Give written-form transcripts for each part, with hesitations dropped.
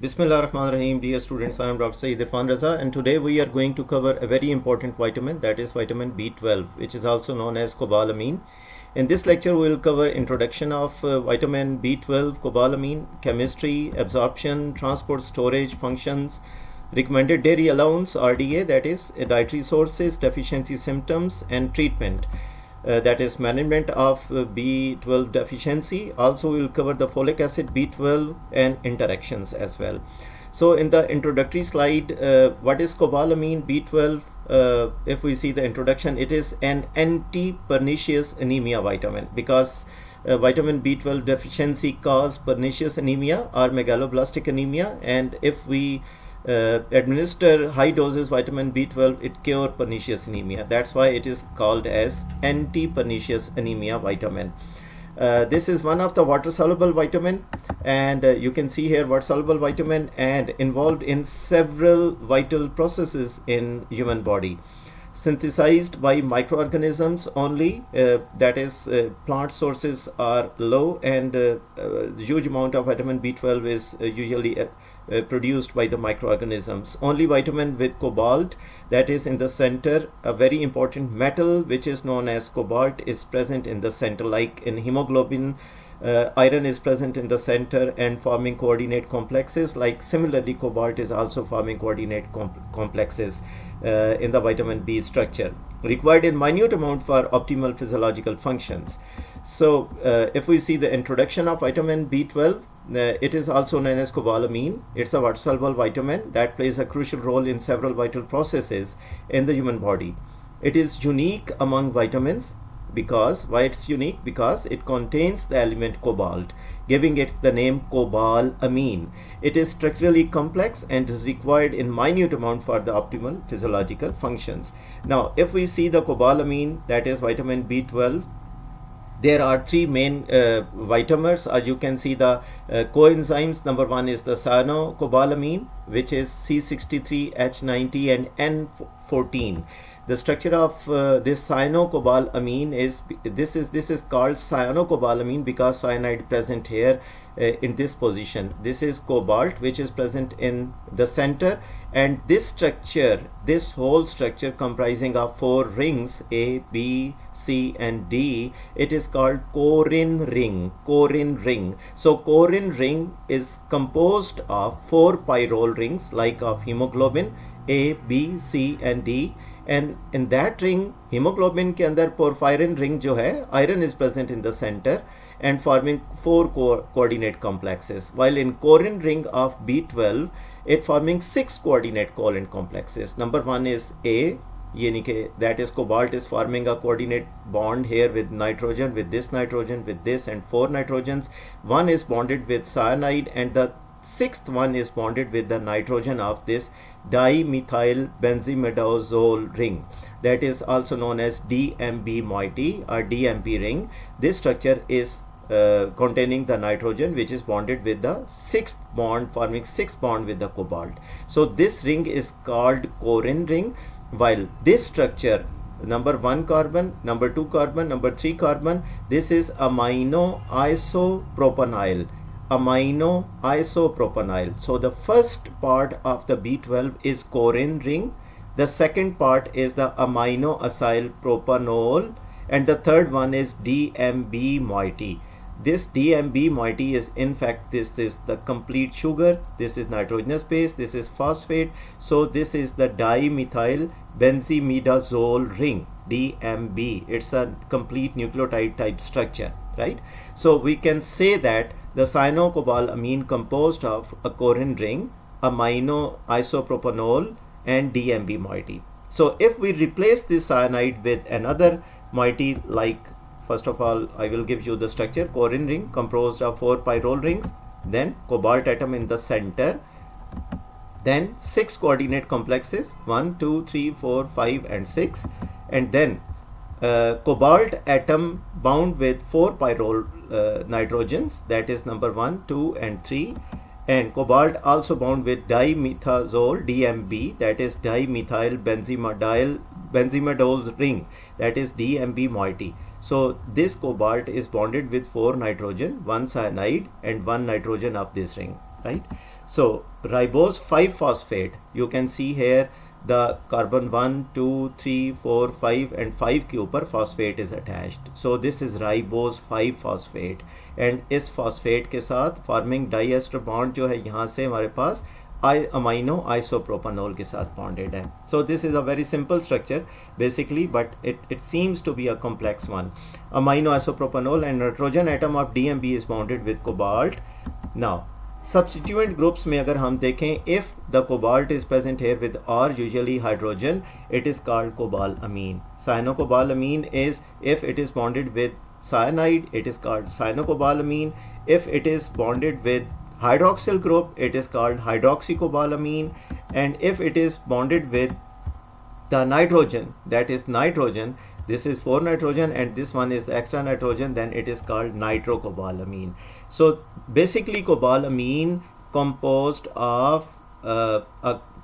Bismillah Rahman Rahim. Dear students, I am Dr. Saeed Irfan Raza, and today we are going to cover a very important vitamin, that is vitamin B12, which is also known as cobalamin. In this lecture, we will cover introduction of vitamin B12, cobalamin, chemistry, absorption, transport, storage, functions, recommended daily allowance RDA, that is dietary sources, deficiency symptoms, and treatment. That is management of B12 deficiency. Also, we will cover the folic acid, B12, and interactions as well. So in the introductory slide, what is cobalamin, B12? If we see the introduction, it is an anti-pernicious anemia vitamin, because vitamin B12 deficiency cause pernicious anemia or megaloblastic anemia, and if we administer high doses vitamin B12, it cure pernicious anemia. That's why it is called as anti-pernicious anemia vitamin. This is one of the water soluble vitamin, and you can see here water soluble vitamin and involved in several vital processes in human body, synthesized by microorganisms only, that is plant sources are low, and huge amount of vitamin B12 is usually produced by the microorganisms. Only vitamin with cobalt, that is in the center, a very important metal which is known as cobalt, is present in the center. Like in hemoglobin, iron is present in the center and forming coordinate complexes. Like similarly, cobalt is also forming coordinate complexes in the vitamin B structure, required in minute amount for optimal physiological functions. So if we see the introduction of vitamin B12, it is also known as cobalamin. It's a water soluble vitamin that plays a crucial role in several vital processes in the human body. It is unique among vitamins. Because why it's unique? Because it contains the element cobalt, giving it the name cobalamin. It is structurally complex and is required in minute amount for the optimal physiological functions. Now, if we see the cobalamin, that is vitamin B12, there are three main vitamins, or you can see the coenzymes. Number one is the cyanocobalamin, which is C63H90 and N14. The structure of this cyanocobalamin is this is called cyanocobalamin because cyanide present here in this position. This is cobalt, which is present in the center, and this structure, this whole structure comprising of four rings A, B, C, and D, it is called Corin ring. Corin ring. So Corin ring is composed of four pyrrole rings, like of hemoglobin A, B, C, and D. And in that ring, hemoglobin के अंदर porphyrin ring जो है, iron is present in the center and forming four coordinate complexes. While in Corin ring of B12, it forming six coordinate covalent complexes. Number one is A, that is cobalt is forming a coordinate bond here with nitrogen, with this nitrogen, with this, and four nitrogens. One is bonded with cyanide, and the sixth one is bonded with the nitrogen of this dimethyl benzimidazole ring, that is also known as DMB moiety or DMB ring. This structure is containing the nitrogen, which is bonded with the sixth bond, forming sixth bond with the cobalt. So this ring is called Corin ring, while this structure, number 1 carbon, number 2 carbon, number 3 carbon, this is amino isopropanyl. Amino isopropanyl. So the first part of the B12 is Corin ring, the second part is the amino acyl propanol, and the third one is DMB moiety. This DMB moiety is, in fact, this is the complete sugar, this is nitrogenous base, this is phosphate, so this is the dimethyl benzimidazole ring, DMB. It's a complete nucleotide type structure, right? So we can say that the cyanocobalamin composed of a Corin ring, amino isopropanol, and DMB moiety. So if we replace this cyanide with another moiety, like first of all, I will give you the structure. Corin ring composed of four pyrrole rings, then cobalt atom in the center, then six coordinate complexes 1, 2, 3, 4, 5, and 6, and then cobalt atom bound with four pyrrole nitrogens, that is number 1, 2, and 3, and cobalt also bound with dimethazole DMB, that is dimethyl benzimidazole ring, that is DMB moiety. So this cobalt is bonded with 4 nitrogen, 1 cyanide, and 1 nitrogen of this ring, right? So ribose 5-phosphate, you can see here the carbon 1 2 3 4 5 and 5 के ऊपर phosphate is attached. So this is ribose 5-phosphate and इस phosphate के साथ forming diester bond जो है यहाँ से हमारे पास amino isopropanol के साथ bonded है. So this is a very simple structure basically, but it seems to be a complex one. Amino isopropanol and nitrogen atom of DMB is bonded with cobalt. Now substituent groups में अगर हम देखें, if the cobalt is present here with R, usually hydrogen, it is called cobalamine. Cyanocobalamine is if it is bonded with cyanide, it is called cyanocobalamine. If it is bonded with hydroxyl group, it is called hydroxycobalamine. And if it is bonded with the nitrogen, that is nitrogen, this is 4 nitrogen and this one is the extra nitrogen, then it is called nitrocobalamine. So basically cobalamine composed of a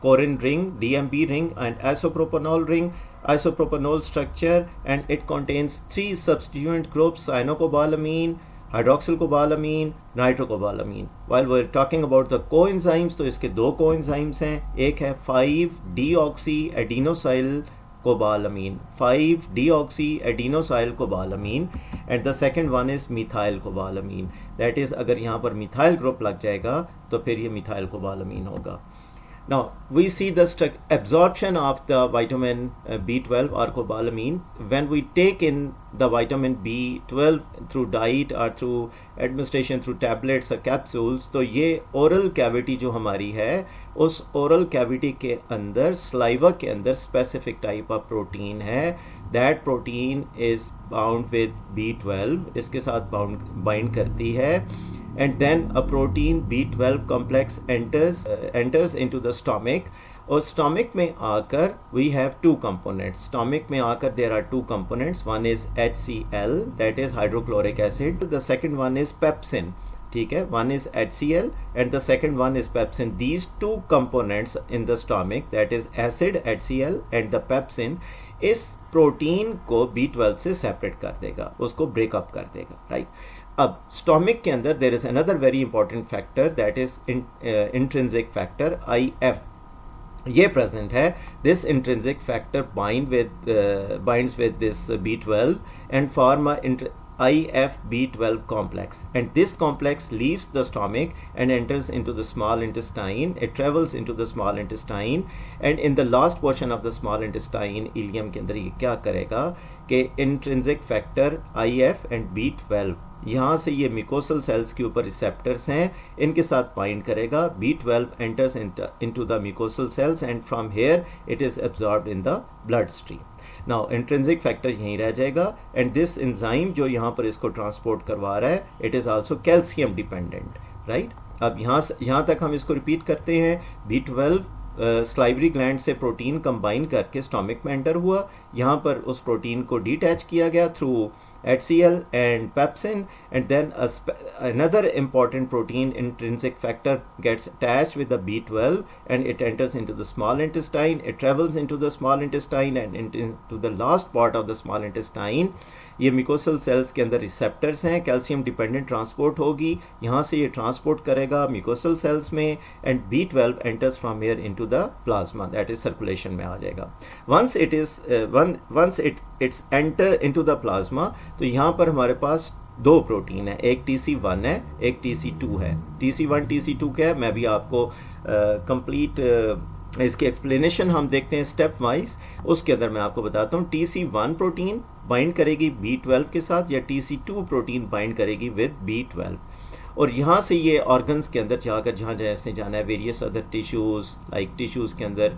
Corin ring, DMB ring and isopropanol ring, isopropanol structure, and it contains 3 substituent groups: cyanocobalamine, hydroxylcobalamine, nitrocobalamine. While we're talking about the coenzymes, तो इसके 2 coenzymes हैं. एक है 5-deoxyadenosylcobalamine, 5-deoxyadenosylcobalamine, and the second one is methylcobalamine. That is, अगर यहाँ पर methyl group लग जाएगा तो फिर ये methylcobalamine होगा. Now we see the absorption of the vitamin B12 or cobalamine when we take in the vitamin B12 through diet or through administration through tablets or capsules. तो ये oral cavity जो हमारी है, उस oral cavity के अंदर saliva के अंदर specific type of protein है. That protein is bound with B12, इसके साथ bind करती है. And then a protein B12 complex enters into the stomach. और stomach में आकर we have 2 components. Stomach में आकर there are 2 components. One is HCl, that is hydrochloric acid. The second one is pepsin. ठीक है, one is HCl and the second one is pepsin. These 2 components in the stomach, that is acid HCl and the pepsin, इस protein को B12 से separate कर देगा, उसको breakup कर देगा, राइट. अब स्टोमिक के अंदर there is another very important factor, that is intrinsic factor IF. ये प्रेजेंट है. This intrinsic factor binds with this B12 and form a IF-B12 complex, and this complex leaves the stomach and enters into the small intestine. It travels into the small intestine and in the last portion of the small intestine, ileum के अंदर ये क्या करेगा कि intrinsic factor IF and B12 यहाँ से ये mucosal sales के ऊपर रिसेप्टर्स हैं, इनके साथ बाइंड करेगा. B12 enters into the mucosal cells and from here it is absorbed in the bloodstream. Now intrinsic factor यहीं रह जाएगा and this enzyme जो यहाँ पर इसको ट्रांसपोर्ट करवा रहा है, it is also calcium dependent, right. अब यहाँ तक हम इसको रिपीट करते हैं. B12 स्लाइवरी ग्लैंड से प्रोटीन कंबाइन करके स्टोमिक में एंटर हुआ. यहाँ पर उस प्रोटीन को डिटैच किया गया through HCl and pepsin, and then another important protein, intrinsic factor, gets attached with the B12 and it enters into the small intestine. It travels into the small intestine and into the last part of the small intestine. ये mucosal sales के अंदर receptors हैं, calcium dependent transport होगी, यहाँ से ये transport करेगा mucosal cells में and B12 enters from here into the plasma, that is circulation में आ जाएगा. Once it's enter into the plasma, तो यहाँ पर हमारे पास 2 प्रोटीन है, एक TC1 है, एक TC2 है. TC1 TC2 क्या है, मैं भी आपको कंप्लीट इसकी एक्सप्लेनेशन हम देखते हैं स्टेप वाइज. उसके अंदर मैं आपको बताता हूँ. TC1 प्रोटीन बाइंड करेगी B12 के साथ या TC2 प्रोटीन बाइंड करेगी विद B12 और यहाँ से ये ऑर्गन्स के अंदर जाकर जहाँ जैसे जाना है, various other tissues like tissues के अंदर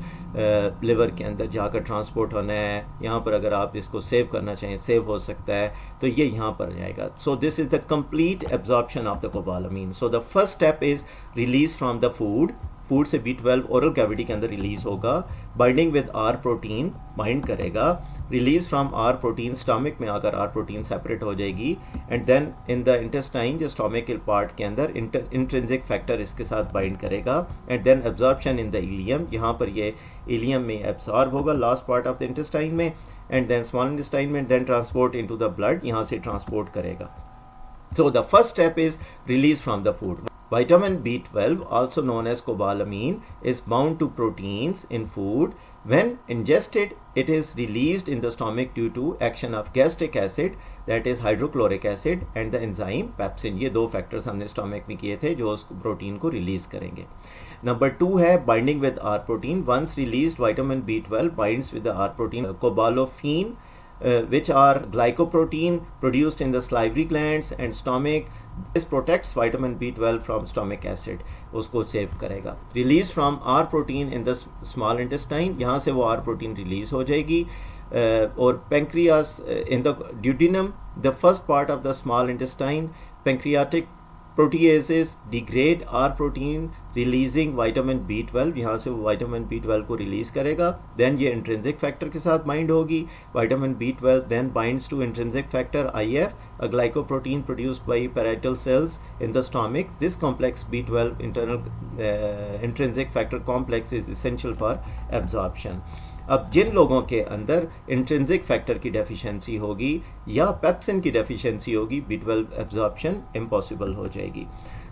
लिवर के अंदर जाकर ट्रांसपोर्ट होना है. यहाँ पर अगर आप इसको सेव करना चाहें सेव हो सकता है, तो ये यहाँ पर जाएगा. So this is the complete absorption of the cobalamin. So the first step is release from the food से B12 ओरल कैविटी के अंदर रिलीज होगा. Binding with R protein bind करेगा. Release from R protein stomach में आकर R protein separate हो जाएगी and then in the intestine जो स्टोमिकल पार्ट के अंदर इंट्रिंसिक फैक्टर इसके साथ बाइंड करेगा and then absorption in the ileum. यहाँ पर ये इलियम में एब्जॉर्ब होगा last part of the intestine में एंड देन स्मॉल इंटेस्टाइन में then transport into the blood, यहाँ से ट्रांसपोर्ट करेगा. So the first step is release from the food. Vitamin B12, also known as cobalamin, is bound to proteins in food. When ingested, it is released in the stomach due to action of gastric acid, that is hydrochloric acid, and the enzyme pepsin. ये दो factors हमने stomach में किए थे जो उस protein को release करेंगे. नंबर 2 है binding with R protein. Once released vitamin B12 binds with the R protein cobalophilin, which are glycoprotein produced in the salivary glands and stomach. This protects vitamin B12 from stomach acid, उसको save करेगा. Released from R protein in the small intestine, यहाँ से वो R protein release हो जाएगी. और pancreas in the duodenum, the first part of the small intestine, pancreatic proteases degrade R protein releasing vitamin B12. यहाँ से वो vitamin B12 को release करेगा. Then ये intrinsic factor के साथ bind होगी. Vitamin B12 then binds to intrinsic factor IF, a glycoprotein produced by parietal cells in the stomach. This complex B12 intrinsic factor complex is essential for absorption. अब जिन लोगों के अंदर intrinsic factor की deficiency होगी या pepsin की deficiency होगी, B12 absorption impossible हो जाएगी.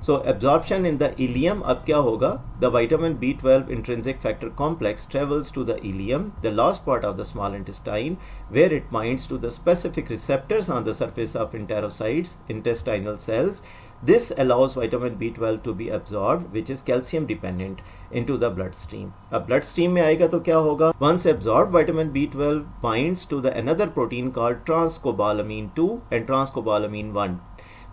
So absorption in the ileum, अब क्या होगा? The vitamin B12 intrinsic factor complex travels to the ileum, the last part of the small intestine, where it binds to the specific receptors on the surface of enterocytes, intestinal cells. This allows vitamin B12 to be absorbed, which is calcium dependent, into the bloodstream. अब bloodstream में आएगा तो क्या होगा? Once absorbed, vitamin B12 binds to the another protein called transcobalamin 2 and transcobalamin 1.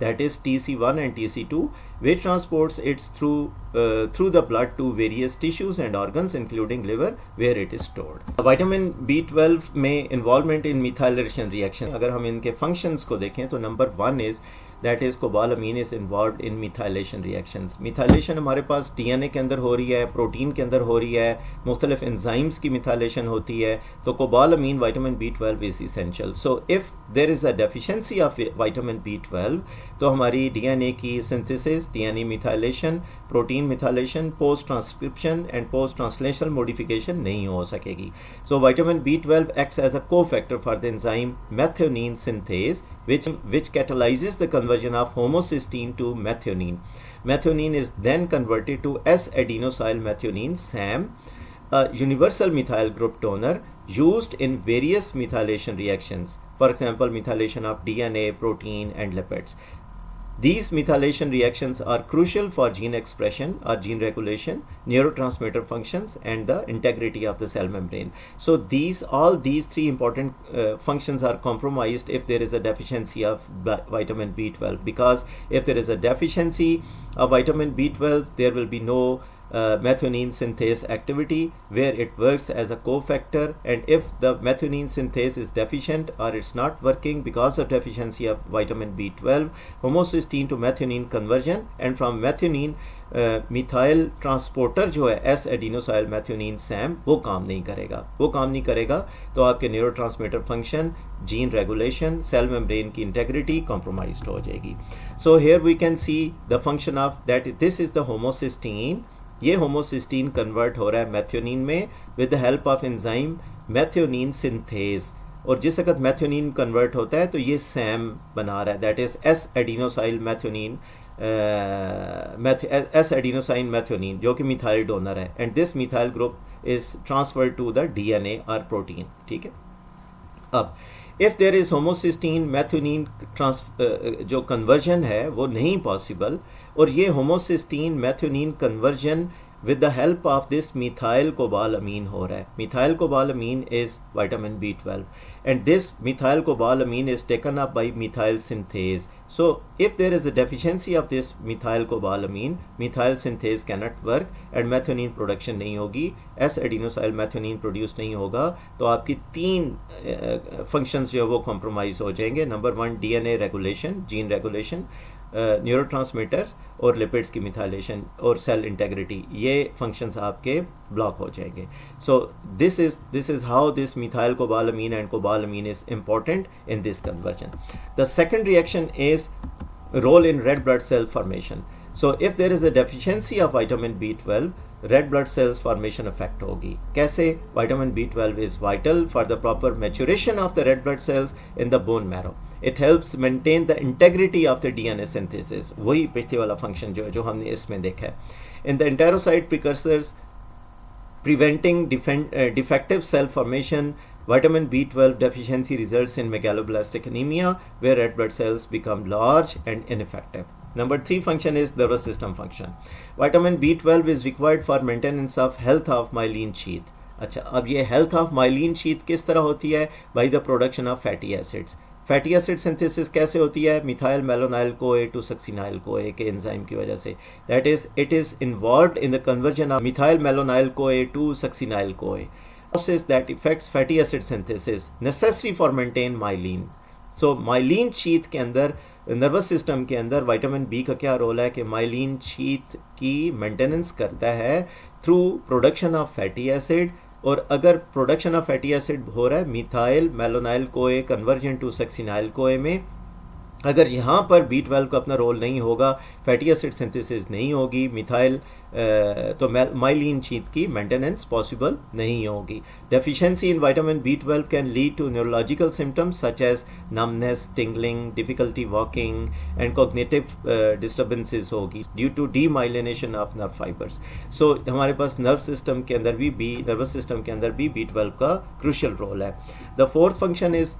That is TC1 and TC2, which transports it through the blood to various tissues and organs, including liver, where it is stored. Vitamin B12 में involvement in methylation reaction, अगर हम इनके functions को देखें तो number 1 is that is cobalamin is involved in methylation reactions. Methylation हमारे पास DNA के अंदर हो रही है, प्रोटीन के अंदर हो रही है, मुख्तलिफ enzymes की methylation होती है, तो cobalamin vitamin B12 is essential. So if there is a deficiency of vitamin B12, तो हमारी DNA की synthesis, DNA methylation, protein methylation, post transcription and post translational modification नहीं हो सकेगी. So vitamin B12 acts as a cofactor for the enzyme methionine synthase, which catalyzes the conversion of homocysteine to methionine. Methionine is then converted to S-adenosyl methionine, SAM, a universal methyl group donor used in various methylation reactions. For example, methylation of DNA, protein, and lipids. These methylation reactions are crucial for gene expression or gene regulation, neurotransmitter functions, and the integrity of the cell membrane. So all these three important functions are compromised if there is a deficiency of vitamin B12, because if there is a deficiency of vitamin B12, there will be no methionine synthase activity where it works as a cofactor, and if the methionine synthase is deficient or it's not working because of deficiency of vitamin B12, homocysteine to methionine conversion, and from methionine methyl transporter जो है S adenosyl मैथ्योनिन Sam वो काम नहीं करेगा तो आपके neurotransmitter function, gene regulation, cell membrane की integrity compromised हो जाएगी. So here we can see the function of that, this is the homocysteine. ये होमोसिस्टीन कन्वर्ट हो रहा है मैथ्योनिन में with the help of enzyme methionine synthase, और जिस वक्त मैथ्योनिन कन्वर्ट होता है तो ये सैम बना रहा है, that is S adenosyl methionine, S adenosine methionine जो कि मिथाइल डोनर है, एंड this methyl group is transferred to the DNA और प्रोटीन. ठीक है. अब if there is homocysteine methionine जो कन्वर्जन है वो नहीं पॉसिबल, और ये homocysteine methionine conversion with the help of this methyl cobalamin हो रहा है. Methyl cobalamin is vitamin B12, and this methyl cobalamin is taken up by methyl synthase. So if there is a deficiency of this methyl cobalamin, methyl synthase cannot work and methionine production नहीं होगी, S-adenosyl methionine produce नहीं होगा, तो आपकी तीन functions जो है वो compromise हो जाएंगे. Number 1 DNA regulation, gene regulation, neurotransmitters और लिपिड्स की मिथाइलेशन और सेल इंटेग्रिटी, ये फंक्शंस आपके ब्लॉक हो जाएंगे. So this is how this methyl cobalamin and cobalamin is important in this conversion. The second reaction is role in red blood cell formation. So if there is a deficiency of vitamin B12, red blood cells formation affect होगी. कैसे? Vitamin B12 is vital for the proper maturation of the red blood sales in the bone marrow. It helps maintain the integrity of the DNA synthesis. वही पिछले वाला function जो हमने इसमें देखा है. In the enterocyte precursors preventing defective cell formation, vitamin B12 deficiency results in megaloblastic anemia, where red blood cells become large and ineffective. Number 3 function is nervous system function. Vitamin B12 is required for maintenance of health of myelin sheath. अच्छा, अब ये health of myelin sheath किस तरह होती है? By the production of fatty acids. Fatty acid synthesis कैसे होती है? Methyl malonyl CoA to succinyl कोए के एंजाइम की वजह से. That is it is involved in the conversion of methyl malonyl CoA to succinyl CoA. Process that affects fatty acid synthesis necessary for maintain myelin. So myelin sheath के अंदर, nervous system के अंदर vitamin B का क्या role है कि myelin sheath की maintenance करता है through production of fatty acid. और अगर प्रोडक्शन ऑफ फैटी एसिड हो रहा है मिथाइल मेलोनाइल कोए कन्वर्जन टू सक्सिनाइल कोए में, अगर यहाँ पर B12 का अपना रोल नहीं होगा, फैटी एसिड सिंथेसिस नहीं होगी, मिथाइल तो माइलिन शीथ की मेंटेनेंस पॉसिबल नहीं होगी. Deficiency in vitamin B12 can lead to neurological symptoms such as numbness, tingling, difficulty walking and cognitive disturbances होगी due to demyelination of nerve fibres. So हमारे पास nervous system के अंदर भी B12 का क्रूशियल रोल है. The fourth function is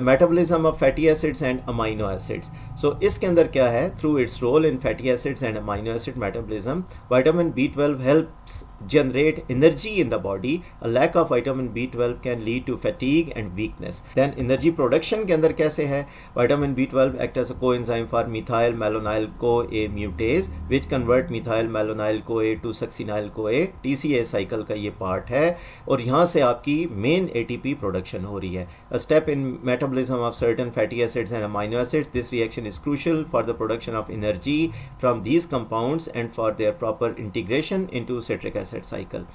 metabolism of fatty acids and amino acids. So इसके अंदर क्या है? Through its role in fatty acids and amino acid metabolism, vitamin B12 helps generate energy in the body. A lack of vitamin B12 can lead to fatigue and weakness. Then energy production के अंदर कैसे है? Vitamin B12 act as a coenzyme for methyl malonyl CoA mutase which convert methyl malonyl CoA to succinyl CoA. TCA cycle का ये part है और यहाँ से आपकी मेन ATP प्रोडक्शन हो रही है. A step in metabolism of certain fatty acids and amino acids. This reaction is crucial for the production of energy from these compounds and for their proper integration into citric acid cycle.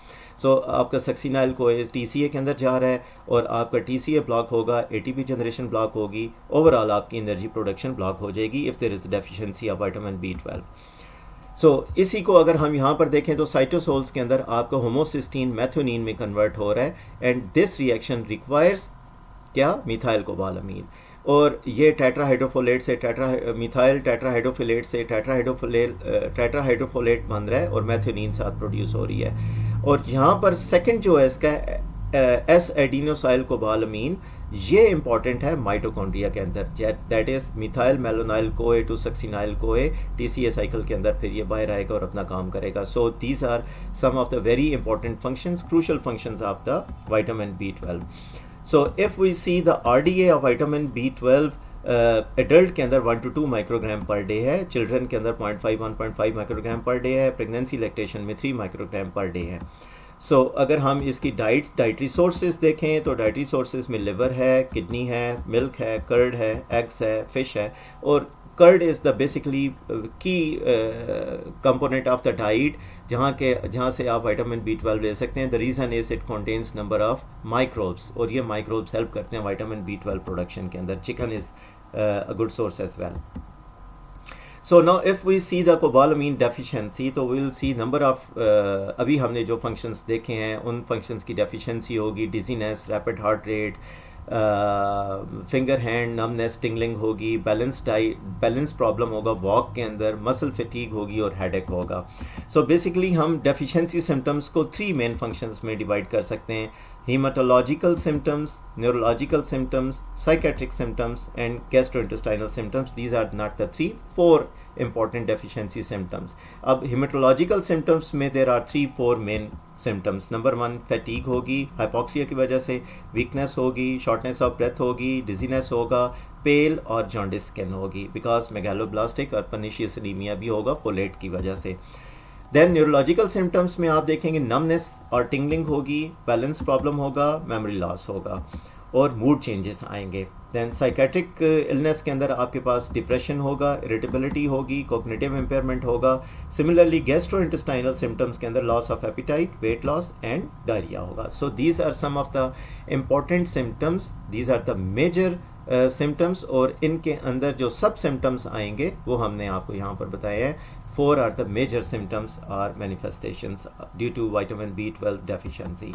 So आपका succinyl कोए TCA के अंदर जा रहा है और आपका TCA block होगा, ATP जनरेशन ब्लॉक होगी, ओवरऑल आपकी एनर्जी प्रोडक्शन ब्लॉक हो जाएगी if there is deficiency of vitamin B12. So इसी को अगर हम यहाँ पर देखें तो साइटोसोल्स के अंदर आपका होमोसिस्टीन मैथ्योनीन में कन्वर्ट हो रहा है एंड दिस रिएक्शन रिक्वायर्स क्या? मिथाइल कोबालामीन. और ये टेट्राहाइड्रोफोलेट से मिथाइल टेट्राहाइड्रोफिलेट से टेट्राहाइड्रोफोलेट बन रहा है और मैथ्योनीन साथ प्रोड्यूस हो रही है. और यहाँ पर सेकंड जो है इसका एस एडिनोसाइल कोबालामीन, ये इंपॉर्टेंट है माइटोकॉन्ड्रिया के अंदर. That is methyl malonyl CoA to succinyl कोए TCA साइकिल के अंदर फिर ये बाहर आएगा और अपना काम करेगा. So these are some of the very important functions, crucial functions of the vitamin B12. So if we see the RDA of vitamin B12, adult के अंदर 1 to 2 माइक्रोग्राम पर डे है, चिल्ड्रन के अंदर 0.5 1.5 माइक्रोग्राम पर डे है, pregnancy lactation में 3 microgram per day है. सो अगर हम इसकी डाइटरी सोर्सेज देखें तो डाइटरी सोर्सेज में लिवर है, किडनी है, मिल्क है, कर्ड है, एग्स है, फिश है. और कर्ड इज़ द बेसिकली की कंपोनेंट ऑफ द डाइट जहाँ से आप विटामिन B12 ले सकते हैं. The reason is it contains number of microbes और ये माइक्रोब्स हेल्प करते हैं विटामिन B12 प्रोडक्शन के अंदर. Chicken is a good source as well. So now if we see the cobalamin deficiency तो we will see number of अभी हमने जो functions देखे हैं उन functions की deficiency होगी. dizziness, rapid heart rate, finger hand numbness, tingling होगी, बैलेंस प्रॉब्लम होगा वॉक के अंदर, मसल फटीग होगी और हेडेक होगा. सो बेसिकली हम डेफिशिएंसी सिम्टम्स को 3 मेन फंक्शंस में डिवाइड कर सकते हैं. hematological symptoms, neurological symptoms, psychiatric symptoms and gastrointestinal symptoms. These are not the 4 important deficiency symptoms. अब hematological symptoms में there are 3-4 main symptoms. Number 1 fatigue होगी hypoxia की वजह से, weakness होगी, shortness of breath होगी, dizziness होगा, pale और jaundice skin होगी because megaloblastic और pernicious anemia भी होगा folate की वजह से. देन न्यूरोलॉजिकल सिम्टम्स में आप देखेंगे नमनेस और टिंगलिंग होगी, बैलेंस प्रॉब्लम होगा, मेमोरी लॉस होगा और मूड चेंजेस आएंगे. देन साइकेट्रिक इलनेस के अंदर आपके पास डिप्रेशन होगा, इरिटेबिलिटी होगी, कॉग्निटिव इम्पेयरमेंट होगा. सिमिलरली गैस्ट्रोइंटेस्टाइनल सिम्टम्स के अंदर loss of appetite, weight loss and diarrhoea होगा. So these are some of the important symptoms, these are the major symptoms और इनके अंदर जो सब सिम्टम्स आएंगे वो हमने आपको यहाँ पर बताए हैं. 4 are the major symptoms or manifestations due to vitamin B12 deficiency.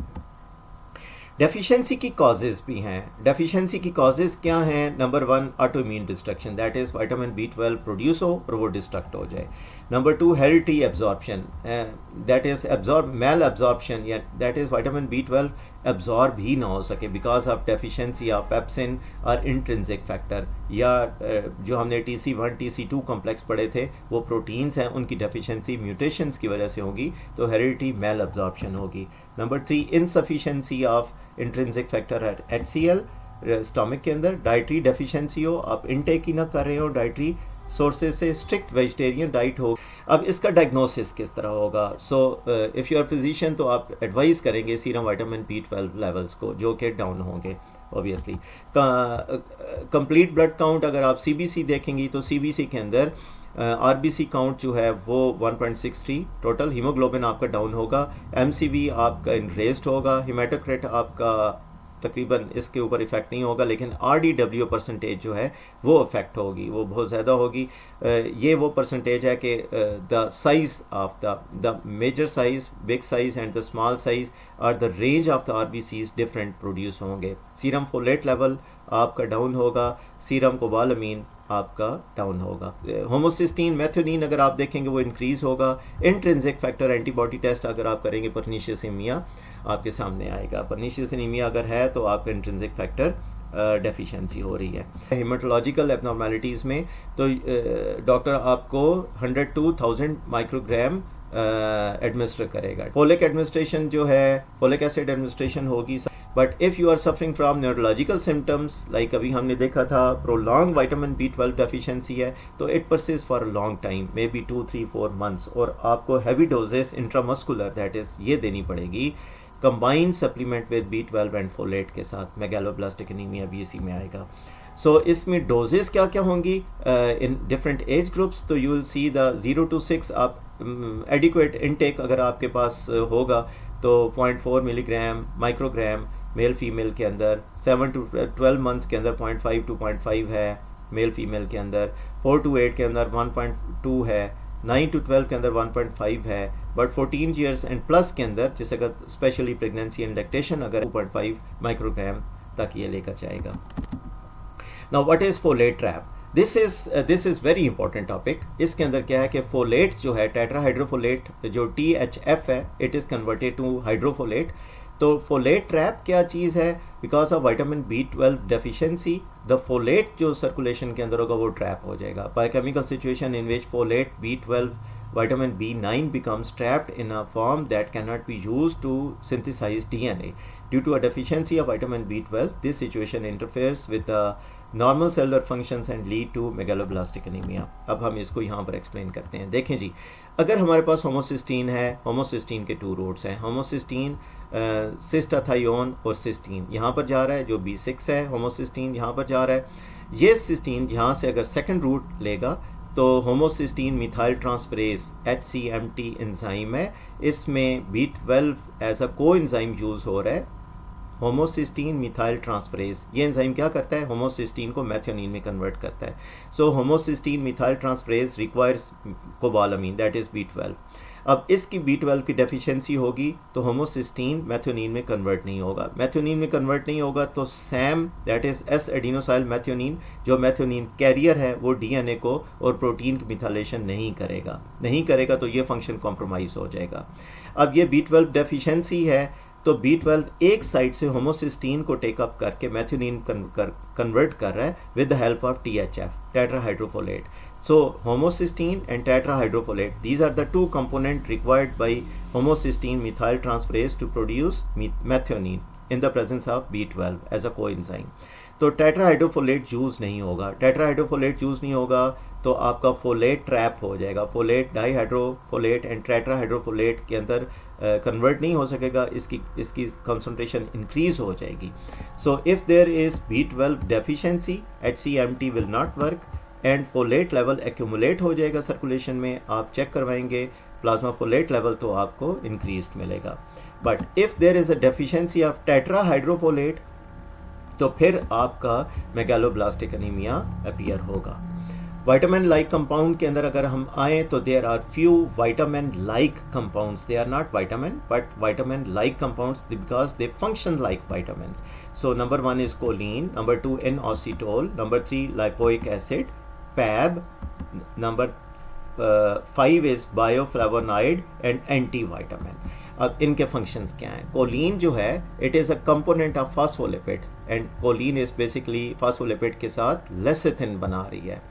Deficiency की कॉजेज़ भी हैं. डेफिशिएंसी की कॉजेज़ क्या हैं? Number 1 autoimmune destruction, that is vitamin B12 produce हो और वो डिस्ट्रक्ट हो जाए. Number 2 heredity absorption, that is malabsorption, या that is vitamin B12 absorb ही ना हो सके because of deficiency of pepsin और इंट्रिंसिक फैक्टर, या जो हमने TC1 TC2 कॉम्प्लेक्स पढ़े थे वो प्रोटीन्स हैं, उनकी डेफिशिएंसी म्यूटेशंस की वजह से होगी तो हेरिडिटी मेल एब्जॉर्प्शन होगी. Number 3 insufficiency of intrinsic factor at HCl stomach के अंदर. डाइटरी डेफिशिएंसी हो, आप इनटेक ही ना कर रहे हो डाइटरी सोर्सेज से, स्ट्रिक्ट वेजिटेरियन डाइट हो. अब इसका डायग्नोसिस किस तरह होगा? So if you are physician तो आप एडवाइस करेंगे सीरम विटामिन B12 लेवल्स को जो कि डाउन होंगे ऑब्वियसली. कंप्लीट ब्लड काउंट अगर आप CBC देखेंगी तो CBC के अंदर RBC काउंट जो है वो 1.63 टोटल. हीमोग्लोबिन आपका डाउन होगा, MCV आपका इनरेस्ड होगा, हिमेटोक्रिट आपका तकरीबन इसके ऊपर इफेक्ट नहीं होगा, लेकिन RDW परसेंटेज जो है वो अफेक्ट होगी, वो बहुत ज़्यादा होगी. ये वो परसेंटेज है कि the size of the major size, big size and the small size और the range of the RBCs different produce होंगे. सीरम फोलेट लेवल आपका डाउन होगा, सीरम कोबालामीन आपका डाउन होगा. होमोसिस्टीन मेथियोनिन अगर आप देखेंगे वो इंक्रीज़ होगा. इंट्रिंसिक फैक्टर एंटीबॉडी टेस्ट अगर आप करेंगे पर्नीशियस एनीमिया आपके सामने आएगा. पर्नीशियस एनीमिया अगर है तो आपका इंट्रिंसिक फैक्टर डेफिशिएंसी हो रही है. हेमाटोलॉजिकल एबनॉर्मेलिटीज़ में तो डॉक्टर आपको 100 to 1000 माइक्रोग्राम एडमिनिस्टर करेगा. फोलिक एडमिनिस्ट्रेशन जो है, फोलिक एसिड एडमिनिस्ट्रेशन होगी. But if you are suffering from neurological symptoms like अभी हमने देखा था प्रोलॉन्ग विटामिन B12 डेफिशिएंसी है तो it persist for a long time, may be 2, 3, 4 months, और आपको heavy doses intramuscular that is ये देनी पड़ेगी combined supplement with B12 and folate के साथ. मेगालोब्लास्टिक एनीमिया भी इसी में आएगा. सो इसमें डोजेस क्या क्या होंगी इन डिफरेंट एज ग्रुप्स? तो you will see the 0 to 6 आप एडिक्वेट इनटेक अगर आपके पास होगा तो 0.4 मिलीग्राम माइक्रोग्राम मेल फीमेल के अंदर. 7 to 12 months के अंदर 0.5 to 0.5 है मेल फीमेल के अंदर. 4 to 8 के अंदर 1.2 है. 9 to 12 के अंदर 1.5 है. बट 14 years एंड प्लस के अंदर जैसे अगर स्पेशली प्रेगनेंसी एंड लैक्टेशन अगर 2.5 माइक्रोग्राम तक ये लेकर जाएगा. Now what is folate trap? This is very important topic. इसके अंदर क्या है कि फोलेट जो है टेट्राहाइड्रोफोलेट जो THF है इट इज़ कन्वर्टेड टू हाइड्रोफोलेट. तो फोलेट ट्रैप क्या चीज़ है? Because of vitamin B12 deficiency the folate जो सर्कुलेशन के अंदर होगा वो ट्रैप हो जाएगा. Biochemical situation in which folate B12 vitamin B9 becomes trapped in a form that cannot be used to synthesize DNA. Due to a deficiency of vitamin B12, this situation interferes with the normal cellular functions and lead to megaloblastic anemia. अब हम इसको यहाँ पर explain करते हैं. देखें जी, अगर हमारे पास होमोसिस्टीन है, होमोसिस्टीन के 2 रूट्स हैं. होमोसिस्टीन सिस्टाथायोन और सिस्टीन यहाँ पर जा रहा है, जो B6 है. होमोसिस्टीन यहाँ पर जा रहा है. ये सिस्टीन यहाँ से अगर सेकंड रूट लेगा तो homocysteine methyl transferase HCMT enzyme है. इसमें B12 एज अ को एंजाइम यूज़ हो रहा है. होमोसिस्टीन मिथाइल ट्रांसफरेज ये एंजाइम क्या करता है? होमोसिस्टीन को मेथियोनिन में कन्वर्ट करता है. So homocysteine methyl transferase requires cobalamin that is B12. अब इसकी B12 की डेफिशिएंसी होगी तो होमोसिस्टीन मेथियोनिन में कन्वर्ट नहीं होगा. मेथियोनिन में कन्वर्ट नहीं होगा तो Sam that is S adenosyl methionine जो मेथियोनिन कैरियर है वो DNA को और प्रोटीन की मिथाइलेशन नहीं करेगा तो ये फंक्शन कॉम्प्रोमाइज़ हो जाएगा. अब ये B12 डेफिशिएंसी है तो B12 एक साइड से होमोसिस्टीन को टेकअप करके मेथियोनिन कन्वर्ट कर रहा है with the help of THF tetrahydrofolate. So homocysteine and tetrahydrofolate, these are the two components required by homocysteine methyl transferase to produce methionine in the presence of B12 as a coenzyme. तो tetrahydrofolate use नहीं होगा. Tetrahydrofolate use नहीं होगा तो आपका folate trap हो जाएगा. Folate डाईहाइड्रोफोलेट and tetrahydrofolate के अंदर कन्वर्ट नहीं हो सकेगा. इसकी कंसंट्रेशन इंक्रीज हो जाएगी. So if there is B12 deficiency HCMT will not work and folate level accumulate हो जाएगा सर्कुलेशन में. आप चेक करवाएंगे प्लाज्मा फोलेट लेवल तो आपको इंक्रीज मिलेगा. But if there is a deficiency of tetrahydrofolate तो फिर आपका मेगालोब्लास्टिक एनीमिया अपीयर होगा. विटामिन लाइक कंपाउंड के अंदर अगर हम आए तो there are few vitamin like compounds, they are not vitamin but vitamin like compounds because they function like vitamins. So number 1 is choline, number 2 inositol, number 3 lipoic acid, PAB, number 5 is bioflavonoid and antivitamin. अब इनके functions क्या हैं? Choline जो है it is a component of phospholipid and choline is basically phospholipid के साथ lecithin बना रही है.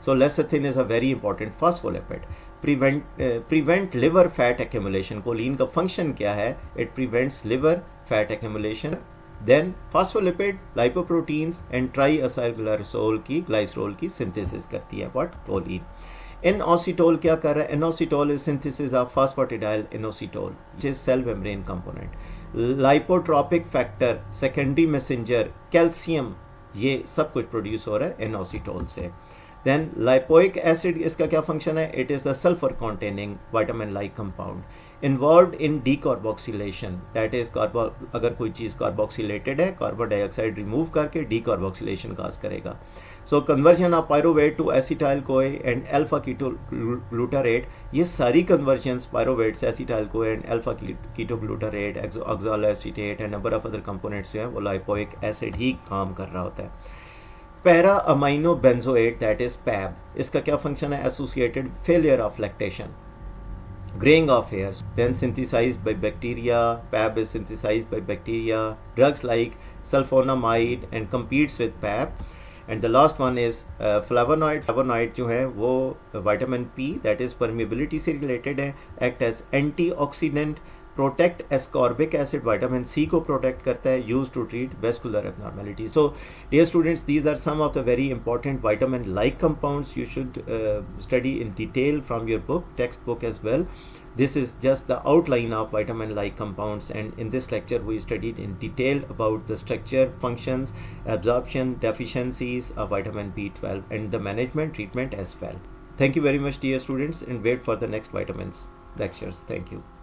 So lecithin is a very important phospholipid. Prevent liver fat accumulation. Choline का फंक्शन क्या है? It prevents liver fat accumulation. Then phospholipid lipoproteins and triacylglycerol की glycerol की सिंथेसिस करती है. व्हाट? कोलिन. इनोसिटोल क्या कर रहा है? Inositol is synthesis of phosphatidyl inositol which is cell membrane component. Lipotropic factor, secondary messenger, calcium, ये सब कुछ प्रोड्यूस हो रहा है इनोसिटोल से. देन लाइपोइक एसिड, इसका क्या फंक्शन है? It is the sulphur containing vitamin like compound involve in decarboxylation. That is अगर कोई चीज़ कार्बोक्सिलेटेड है, कार्बन डाइऑक्साइड रिमूव करके डीकार्बोक्सिलेशन काज करेगा. So conversion of pyruvate to acetyl CoA and alpha ketoglutarate, ये सारी कन्वर्जन्स पायरोवेट से acetyl CoA and alpha ketoglutarate, oxaloacetate and number of other components जो हैं वो लाइपोइक एसिड ही काम कर रहा होता है. Para amino benzoate that is पैब, इसका क्या फंक्शन है? Associated failure of lactation, graying of hairs, then synthesized by bacteria. PAB is synthesized by bacteria. Drugs like sulfonamide and competes with PAB. And the last one is flavonoid. Flavonoid जो है वो vitamin P that is permeability से related है, act as antioxidant, protect ascorbic acid, vitamin C को protect करता है, use to treat vascular abnormality. So dear students, these are some of the very important vitamin like compounds you should study in detail from your book, text book as well. This is just the outline of vitamin-like compounds, and in this lecture we studied in detail about the structure, functions, absorption, deficiencies of vitamin B12 and the management treatment as well. Thank you very much dear students, and wait for the next vitamins lectures. Thank you.